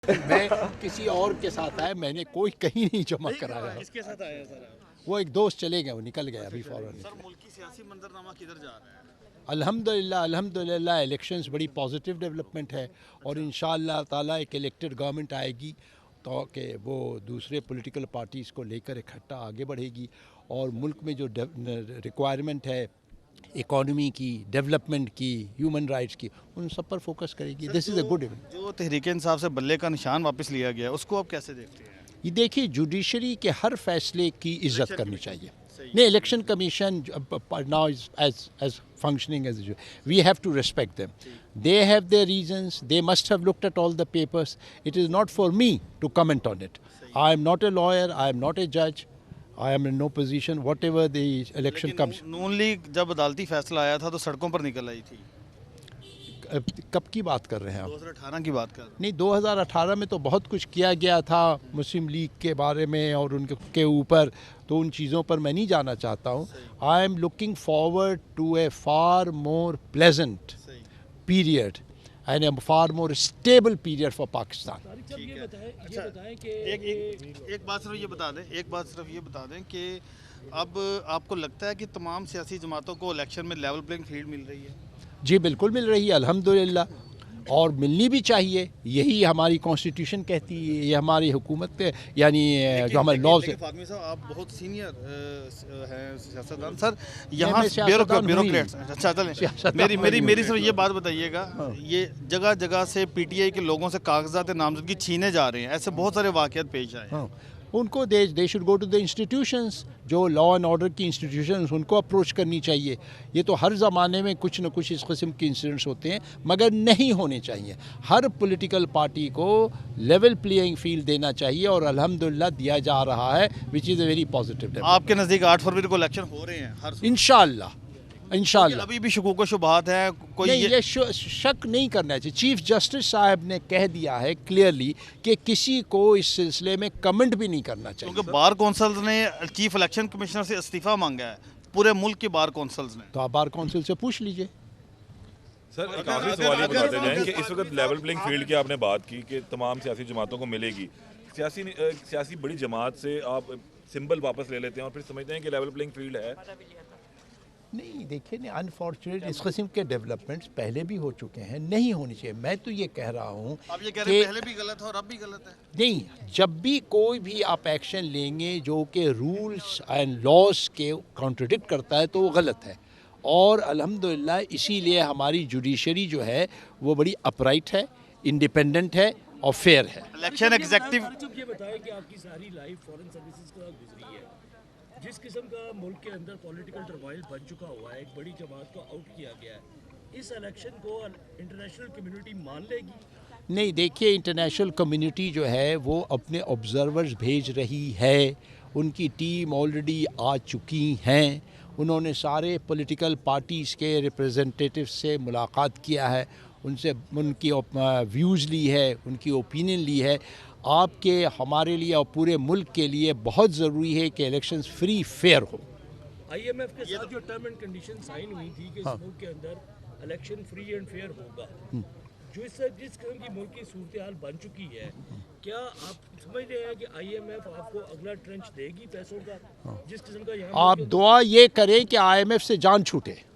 میں کسی اور کے ساتھ آیا, میں نے کوئی کہیں نہیں جمع کرایا. کس کے ساتھ آیا سر آپ؟ وہ ایک دوست چلے گئے, وہ نکل گئے ابھی فوراً. سر ملکی سیاسی منظرنامہ کدھر جا رہا ہے؟ الحمدللہ الیکشنز بڑی پازیٹیو ڈیولپمنٹ ہے, اور انشاءاللہ تعالیٰ ایک الیکٹڈ گورنمنٹ آئے گی تو کہ وہ دوسرے پولیٹیکل پارٹیز کو لے کر اکٹھا آگے بڑھے گی, اور ملک میں جو ریکوائرمنٹ ہے اکانومی کی, ڈیولپمنٹ کی, ہیومن رائٹس کی, ان سب پر فوکس کرے گی. دس از اے گڈ ایونٹ. جو تحریک انصاف سے بلے کا نشان واپس لیا گیا ہے اس کو آپ کیسے دیکھتے ہیں؟ یہ دیکھیے, جوڈیشری کے ہر فیصلے کی عزت کرنی چاہیے. نہیں, election commission now is as functioning as usual. We have to respect them. They have their reasons. They must have looked at all the papers. It is not for me to comment on it. I am not a lawyer. I am not a judge. I am in no position. Whatever the election comes. Noon League جب عدالتی فیصلہ آیا تھا تو سڑکوں پر نکل آئی تھی. کب کی بات کر رہے ہیں آپ؟ 2018 کی بات کر رہے ہیں. نہیں, 2018 میں تو بہت کچھ کیا گیا تھا مسلم لیگ کے بارے میں اور ان کے اوپر, تو ان چیزوں پر میں نہیں جانا چاہتا ہوں. I am looking forward to a far more pleasant period and a far more stable period for Pakistan. ایک بات صرف یہ بتا دیں کہ اب آپ کو لگتا ہے کہ تمام سیاسی جماعتوں کو الیکشن میں لیول پلینگ فیلڈ مل رہی ہے؟ جی بالکل مل رہی ہے الحمدللہ, اور ملنی بھی چاہیے. یہی ہماری کانسٹیٹیوشن کہتی ہے, یہ ہماری حکومت پہ یعنی جو ہمارے لاز ہے. فاطمی صاحب آپ بہت سینئر ہیں سیاستدان. سر یہاں بیوروکریٹس, اچھا چلیں میری صرف یہ بات بتائیے گا, یہ جگہ جگہ سے پی ٹی آئی کے لوگوں سے کاغذات نامزدگی چھینے جا رہے ہیں, ایسے بہت سارے واقعات پیش آئے ہیں. ان کو they should go to the institutions, جو لا اینڈ آرڈر کی انسٹیٹیوشنز, ان کو اپروچ کرنی چاہیے. یہ تو ہر زمانے میں کچھ نہ کچھ اس قسم کے انسیڈنٹس ہوتے ہیں, مگر نہیں ہونے چاہیے. ہر پولیٹیکل پارٹی کو لیول پلینگ فیلڈ دینا چاہیے, اور الحمدللہ دیا جا رہا ہے, وچ از اے ویری پازیٹیو. آپ کے نزدیک 8 فروری کو الیکشن ہو رہے ہیں انشاءاللہ؟ ابھی بھی شکوک و شبہات ہیں, کوئی یہ شک نہیں کرنا چاہیے. چیف جسٹس صاحب نے کہہ دیا ہے کلیئرلی کہ کسی کو اس سلسلے میں کمنٹ بھی نہیں کرنا چاہیے. کیونکہ بار کونسل نے چیف الیکشن کمشنر سے استعفیٰ مانگا ہے, پورے ملک کے بار کونسلز نے. تو آپ بار کونسل سے پوچھ لیجئے. سر ایک آخری سوال یہ بتاتے جائیں کہ اس وقت لیول پلینگ فیلڈ کی آپ نے بات کی کہ تمام سیاسی جماعتوں کو ملے گی. سیاسی بڑی جماعت سے آپ سمبل واپس لے لیتے ہیں اور پھر سمجھتے ہیں کہ لیول پلینگ فیلڈ ہے. نہیں دیکھیں, انفارچونیٹ اس قسم کے ڈیولپمنٹس پہلے بھی ہو چکے ہیں, نہیں ہونی چاہیے. میں تو یہ کہہ رہا ہوں آپ یہ کہہ رہے ہیں پہلے بھی غلط ہے اور اب بھی غلط ہے. نہیں, جب بھی کوئی بھی آپ ایکشن لیں گے جو کہ رولس اینڈ لاز کے کانٹرڈکٹ کرتا ہے تو وہ غلط ہے. اور الحمدللہ اسی لیے ہماری جوڈیشری جو ہے وہ بڑی اپرائٹ ہے, انڈیپینڈنٹ ہے اور فیئر ہے. الیکشن ایگزیکٹو یہ بتائیں کہ آپ کی ساری لائف فورن سروسز کا گزری ہے, جس قسم کا ملک کے اندر پولیٹیکل ٹرمائل بن چکا ہوا ہے, ایک بڑی جماعت کو آؤٹ کیا گیا ہے, اس الیکشن کو انٹرنیشنل کمیونٹی مان لے گی؟ نہیں دیکھیے, انٹرنیشنل کمیونٹی جو ہے وہ اپنے آبزرورز بھیج رہی ہے. ان کی ٹیم آلریڈی آ چکی ہیں. انہوں نے سارے پولیٹیکل پارٹیز کے ریپرزنٹیٹیو سے ملاقات کیا ہے, ان سے ان کی ویوز لی ہے, ان کی اوپینین لی ہے. آپ کے ہمارے لیے اور پورے ملک کے لیے بہت ضروری ہے کہ الیکشنز فری فیئر ہو. آئی ایم ایف کے ساتھ جو ٹرم اینڈ کنڈیشن سائن ہوئی تھی کہ اس ملک کے اندر الیکشن فری اینڈ فیئر ہوگا, جو جس قسم کی ملک کی صورتحال بن چکی ہے, کیا آپ سمجھ رہے ہیں کہ آئی ایم ایف آپ کو اگلا ٹرنچ دے گی پیسوں کا؟ جس قسم کا یہاں آپ دعا یہ کریں کہ آئی ایم ایف سے جان چھوٹے.